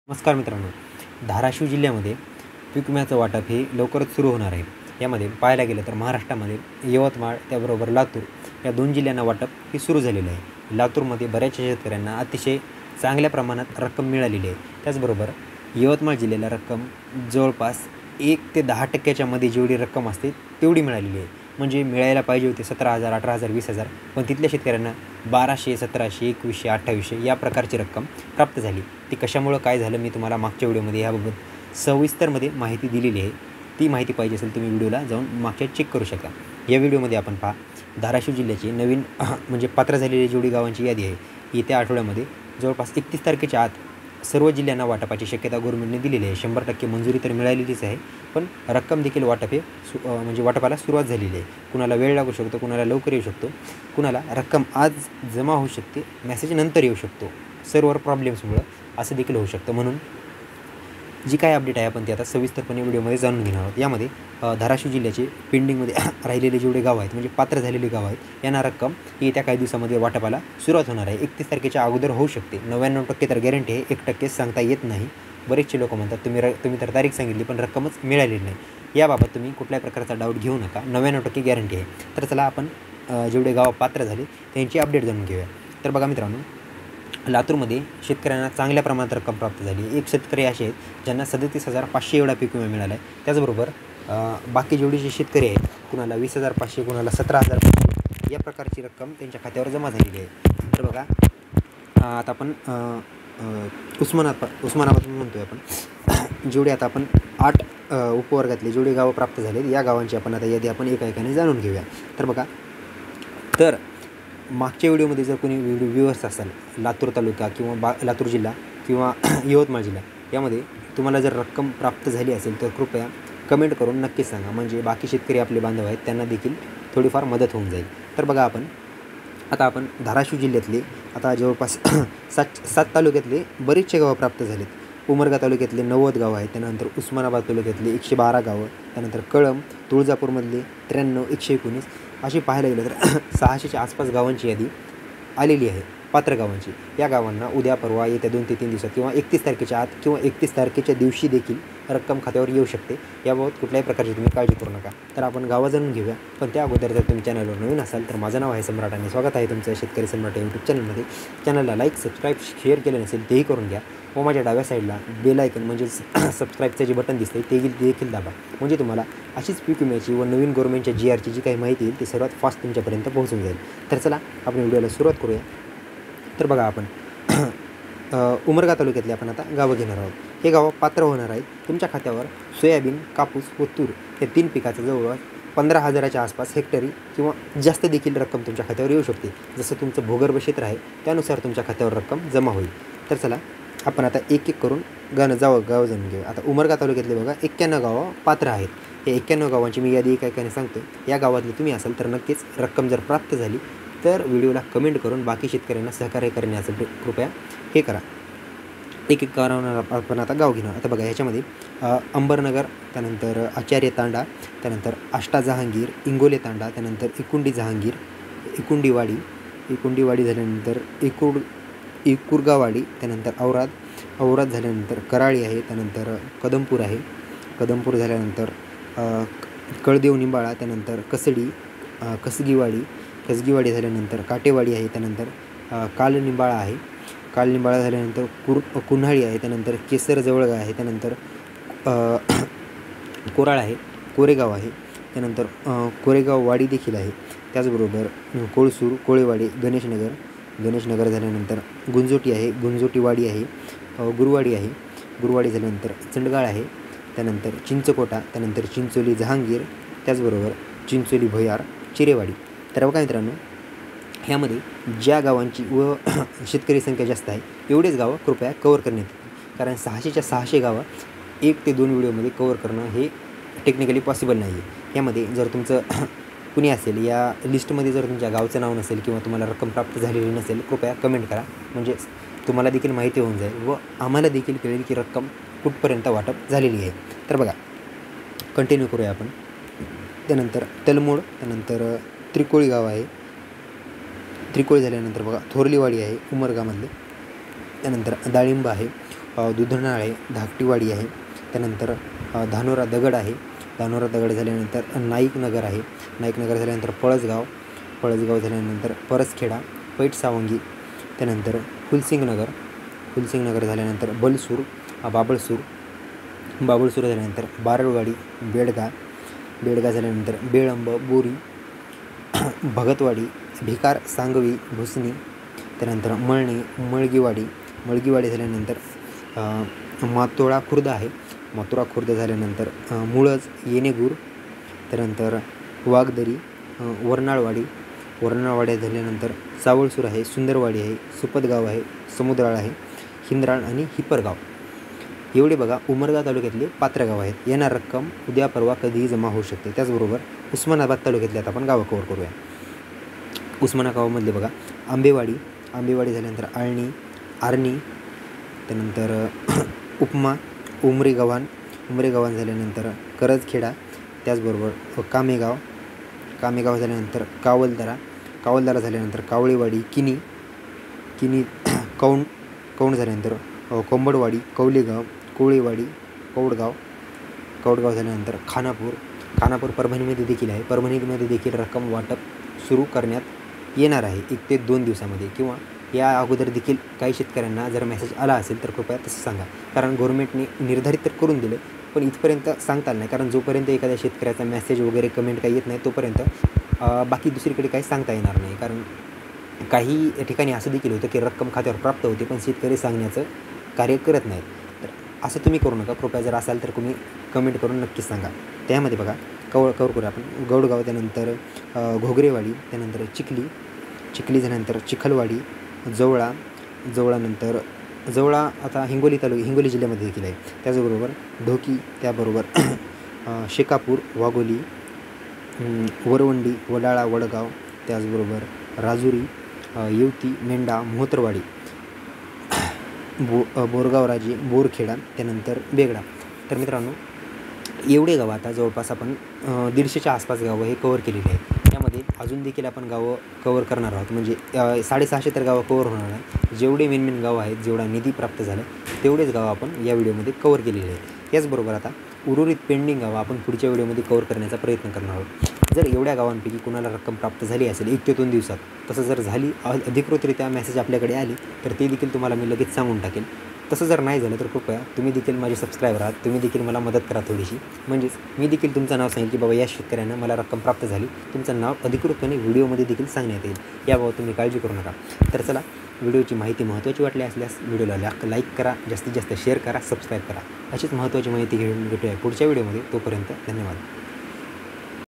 नमस्कार मित्रांनो, धाराशिव जिल्ह्यामध्ये पीक विम्याचं वाटप हे लवकरच सुरू होणार आहे. यामध्ये पाहायला गेलं तर महाराष्ट्रामध्ये यवतमाळ त्याबरोबर लातूर या 2 जिल्ह्यांना वाटप हे सुरू झालेलं आहे. लातूरमध्ये बऱ्याचशा शेतकऱ्यांना अतिशय चांगल्या प्रमाणात रक्कम मिळालेली आहे. त्याचबरोबर यवतमाळ जिल्ह्याला रक्कम जवळपास 1 ते 10% मध्ये जेवढी रक्कम असते तेवढी मिळालेली आहे. म्हणजे मिळायला पाहिजे होते 17,000, 18,000, 20,000, पण तिथल्या शेतकऱ्यांना 1,200, 1,700, 2,100, 2,800 या प्रकारची रक्कम प्राप्त झाली. ती कशामुळं काय झालं मी तुम्हाला मागच्या व्हिडिओमध्ये याबाबत सविस्तरमध्ये माहिती दिलेली आहे. ती माहिती पाहिजे असेल तुम्ही व्हिडिओला जाऊन मागच्या चेक करू शकता. या व्हिडिओमध्ये आपण पहा धाराशिव जिल्ह्याची नवीन म्हणजे पात्र झालेली जेवढी गावांची यादी आहे. येत्या आठवड्यामध्ये जवळपास 31 तारखेच्या आत सर्व जिल्ह्यांना वाटपाची शक्यता गव्हर्नमेंटने दिलेली आहे. 100% मंजुरी तर मिळालेलीच आहे, पण रक्कम देखील वाटप हे म्हणजे वाटपाला सुरुवात झालेली आहे. कुणाला वेळ लागू शकतो, कुणाला लवकर येऊ शकतो, कुणाला रक्कम आज जमा होऊ शकते, मेसेज नंतर येऊ शकतो. सर्व्हर प्रॉब्लेम्समुळं असं देखील होऊ शकतं. म्हणून जी काय अपडेट आहे आपण ती आता सविस्तरपणे व्हिडिओमध्ये जाणून घेणार आहोत. यामध्ये धाराशिव जिल्ह्याचे पेंडिंगमध्ये राहिलेले जेवढे गाव आहेत म्हणजे पात्र झालेली गाव आहेत यांना रक्कम येत्या काही दिवसामध्ये वाटपाला सुरुवात होणार आहे. 31 तारखेच्या अगोदर होऊ शकते. 99% तर गॅरंटी आहे, 1% सांगता येत नाही. बरेचसे लोक म्हणतात तुम्ही तर तारीख सांगितली पण रक्कमच मिळालेली नाही. याबाबत तुम्ही कुठल्याही प्रकारचा डाऊट घेऊ नका. 99% गॅरंटी आहे. तर चला आपण जेवढे गाव पात्र झाले त्यांची अपडेट जाणून घेऊया. तर बघा मित्रांनो, लातूरमध्ये शेतकऱ्यांना चांगल्या प्रमाणात रक्कम प्राप्त झाली. एक शेतकरी असे आहेत ज्यांना 37,500 एवढा पीक विमा मिळाला आहे. त्याचबरोबर बाकी जेवढे जे शेतकरी आहेत कुणाला 20,500, कुणाला 17,500 या प्रकारची रक्कम त्यांच्या खात्यावर जमा झालेली आहे. तर बघा आता आपण उस्मानाबाद म्हणतो आहे आपण. जेवढे आता आपण 8 उपवर्गातले जेवढे गावं प्राप्त झाले या गावांची आपण आता यादी आपण एका जाणून घेऊया. तर बघा, तर मागच्या व्हिडिओमध्ये जर कोणी व्ह्यूअर्स असाल लातूर तालुका किंवा लातूर जिल्हा किंवा यवतमाळ जिल्हा यामध्ये तुम्हाला जर रक्कम प्राप्त झाली असेल तर कृपया कमेंट करून नक्कीच सांगा. म्हणजे बाकी शेतकरी आपले बांधव आहेत त्यांना देखील थोडीफार मदत होऊन जाईल. तर बघा आपण धाराशिव जिल्ह्यातले आता जवळपास 7 तालुक्यातले बरेचसे गावं प्राप्त झालेत. उमरगा तालुक्यातले 90 गावं आहेत. त्यानंतर उस्मानाबाद तालुक्यातले 112 गावं, त्यानंतर कळंब, तुळजापूरमधले 93, 119 अशी पाहायला गेलं तर 600च्या आसपास गावांची यादी आलेली आहे पात्र गावांची. या गावांना उद्या परवा येत्या 2 ते 3 दिवसात किंवा 31 तारखेच्या आत किंवा 31 तारखेच्या दिवशी देखील रक्कम खात्यावर येऊ शकते. याबाबत कुठल्याही प्रकारची तुम्ही काळजी करू नका. तर आपण गावं जाणून घेऊया. पण त्या अगोदर जर तुम्ही चॅनलवर नवीन असाल तर माझं नाव आहे सम्राट आणि स्वागत आहे तुमचं शेतकरी सम्राट यूट्यूब चॅनलमध्ये. चॅनलला लाईक, सबस्क्राईब, शेअर केलं नसेल तेही करून घ्या व माझ्या डाव्या साईडला बेल आयकन म्हणजे सबस्क्राईबचं जे बटन दिसतं ते देखील दाबा. म्हणजे तुम्हाला अशीच पीक विम्याची व नवीन गव्हर्नमेंटच्या GRची जी काही माहिती येईल ती सर्वात फास्ट तुमच्यापर्यंत पोहोचून जाईल. तर चला आपण व्हिडिओला सुरुवात करूया. तर बघा आपण उमरगा तालुक्यातले आपण आता गावं घेणार आहोत. हे गावं पात्र होणार आहेत. तुमच्या खात्यावर सोयाबीन, कापूस व तूर या 3 पिकाचं जवळपास 15,000च्या आसपास हेक्टरी किंवा जास्त देखील रक्कम तुमच्या खात्यावर येऊ शकते. जसं तुमचं भूगर्भ क्षेत्र आहे त्यानुसार तुमच्या खात्यावर रक्कम जमा होईल. तर चला आपण आता एक करून गाव जाणून घेऊ. आता उमरगा तालुक्यातले बघा 91 गावं पात्र आहेत. हे 91 गावांची मी यादी एकाने सांगतो. या गावातले तुम्ही असाल तर नक्कीच रक्कम जर प्राप्त झाली तर व्हिडिओला कमेंट करून बाकी शेतकऱ्यांना सहकार्य करण्याचं कृपया हे करा. एक गावावर आपण आता गाव घेणार. आता बघा ह्याच्यामध्ये अंबरनगर, त्यानंतर आचार्य तांडा, त्यानंतर आष्टा जहांगीर, इंगोले तांडा, त्यानंतर इकुंडी जहांगीर, इकुंडीवाडी झाल्यानंतर इकुरगावाडी, त्यानंतर औराद झाल्यानंतर कराळी आहे, त्यानंतर कदमपूर झाल्यानंतर कळदेव निंबाळा, त्यानंतर कसगीवाडी झाल्यानंतर काटेवाडी आहे, त्यानंतर कालनिंबाळा झाल्यानंतर कुन्हाळी आहे, त्यानंतर केसर जवळगा आहे, त्यानंतर कोराळ आहे, कोरेगाव आहे, त्यानंतर कोरेगाव वाडी देखील आहे. त्याचबरोबर कोळसूर, कोळेवाडी, गणेशनगर झाल्यानंतर गुंजोटी आहे, गुंजोटीवाडी आहे, गुरुवाडी झाल्यानंतर चंडगाळ आहे, त्यानंतर चिंचकोटा, त्यानंतर चिंचोली जहांगीर, त्याचबरोबर चिंचोली भोयार, चिरेवाडी. तर बघा मित्रांनो, ह्यामध्ये ज्या गावांची व शेतकरी संख्या जास्त आहे एवढेच गावं कृपया कवर करण्यात येतील. कारण 600च्या 600 गावं 1 ते 2 व्हिडिओमध्ये कवर करणं हे टेक्निकली पॉसिबल नाही आहे. यामध्ये जर तुमचं कुणी असेल या लिस्टमध्ये जर तुमच्या गावचं नाव नसेल किंवा तुम्हाला रक्कम प्राप्त झालेली नसेल कृपया कमेंट करा. म्हणजे तुम्हाला देखील माहिती होऊन जाईल व आम्हाला देखील कळेल की रक्कम कुठपर्यंत वाटप झालेली आहे. तर बघा कंटिन्यू करूया आपण. त्यानंतर तलमोड, त्यानंतर त्रिकोळी गाव आहे, त्रिकोळी झाल्यानंतर बघा थोरलीवाडी आहे उमरगामधले, त्यानंतर डाळिंब आहे, दुधनाळ आहे, धाकटीवाडी आहे, त्यानंतर धानोरा दगड आहे, धानोरा दगड झाल्यानंतर नाईक नगर आहे, नाईक नगर झाल्यानंतर पळसगाव झाल्यानंतर परसखेडा, पैठ सावंगी, त्यानंतर फुलसिंग नगर झाल्यानंतर बलसूर, बाबळसूर झाल्यानंतर बारळवाडी, बेडगा झाल्यानंतर बेळंब, बोरी, भगतवाडी, भिकार, सांगवी, भुसणी, त्यानंतर मळगीवाडी झाल्यानंतर मातोळा खुर्द आहे, झाल्यानंतर मुळज, येणेगूर, त्यानंतर वाघदरी, वरनाळवाडी झाल्यानंतर सावळसूर आहे, सुंदरवाडी आहे, सुपतगाव आहे, समुद्राळ आहे, हिंद्राळ आणि हिपरगाव. एवढे बघा उमरगा तालुक्यातले पात्र गाव आहेत. येणार रक्कम उद्या परवा कधीही जमा होऊ शकते. त्याचबरोबर उस्मानाबाद तालुक्यातले आता आपण गावं कवर करूया. उस्मानाबाद गावामधले बघा आंबेवाडी झाल्यानंतर आर्णी, त्यानंतर उपमा, उमरे गव्हाण झाल्यानंतर करजखेडा, त्याचबरोबर कामेगाव झाल्यानंतर कावलदारा झाल्यानंतर कावळेवाडी, किनी कौंड झाल्यानंतर कोंबडवाडी, कौलेगाव, कोळेवाडी, कौडगाव झाल्यानंतर खानापूर परभणीमध्ये देखील आहे. परभणीमध्ये देखील रक्कम वाटप सुरू करण्यात येणार आहे 1 ते 2 दिवसामध्ये, किंवा या अगोदर देखील काही शेतकऱ्यांना जर मेसेज आला असेल तर कृपया तसं सांगा. कारण गव्हर्नमेंटने निर्धारित तर करून दिलं, पण इथपर्यंत सांगता आलं नाही. कारण जोपर्यंत एखाद्या शेतकऱ्याचा मेसेज वगैरे कमेंट काही येत नाही तोपर्यंत बाकी दुसरीकडे काही सांगता येणार नाही. कारण काही ठिकाणी असं देखील होतं की रक्कम खात्यावर प्राप्त होते पण शेतकरी सांगण्याचं कार्य करत नाहीत. तर असं तुम्ही करू नका. कृपया जर असाल तर तुम्ही कमेंट करून नक्कीच सांगा. त्यामध्ये बघा कवर करूया आपण गौडगाव, त्यानंतर घोगरेवाडी, त्यानंतर चिखली झाल्यानंतर चिखलवाडी, जवळा आता हिंगोली जिल्ह्यामध्ये देखील आहे. त्याचबरोबर ढोकी, त्याबरोबर शेकापूर, वाघोली, वरवंडी, वडाळा, वडगाव, त्याचबरोबर राजुरी, येवती, मेंढा, मोहतरवाडी, बोरगाव राजे, बोरखेडा, त्यानंतर बेगडा. तर मित्रांनो एवढे गावं आता जवळपास आपण 150च्या आसपास गावं हे कवर केलेली आहेत. त्यामध्ये अजून देखील आपण गावं कवर करणार आहोत. म्हणजे 650 तर गावं कवर होणार आहे. जेवढे मेन गावं आहेत, जेवढा निधी प्राप्त झाला तेवढेच गावं आपण या व्हिडिओमध्ये कवर केलेले आहेत. त्याचबरोबर आता उर्वरित पेंडिंग गावं आपण पुढच्या व्हिडिओमध्ये कवर करण्याचा प्रयत्न करणार आहोत. जर एवढ्या गावांपैकी कुणाला रक्कम प्राप्त झाली असेल 1 ते 2 दिवसात, तसं जर झाली अधिकृतरित्या मेसेज आपल्याकडे आली तर ते देखील तुम्हाला मी लगेच सांगून टाकेन. तसं जर नाही झालं तर कृपया तुम्ही देखील माझे सबस्क्रायबर आहात, तुम्ही देखील मला मदत करा थोडीशी. म्हणजेच मी देखील तुमचं नाव सांगेल की बाबा या शेतकऱ्यांना मला रक्कम प्राप्त झाली, तुमचं नाव अधिकृतपणे व्हिडिओमध्ये देखील सांगण्यात येईल. याबाबत तुम्ही काळजी करू नका. तर चला, व्हिडिओची माहिती महत्त्वाची वाटली असल्यास व्हिडिओला लाईक करा, जास्तीत जास्त शेअर करा, सबस्क्राईब करा. अशीच महत्त्वाची माहिती घेऊन भेटूया पुढच्या व्हिडिओमध्ये. तोपर्यंत धन्यवाद.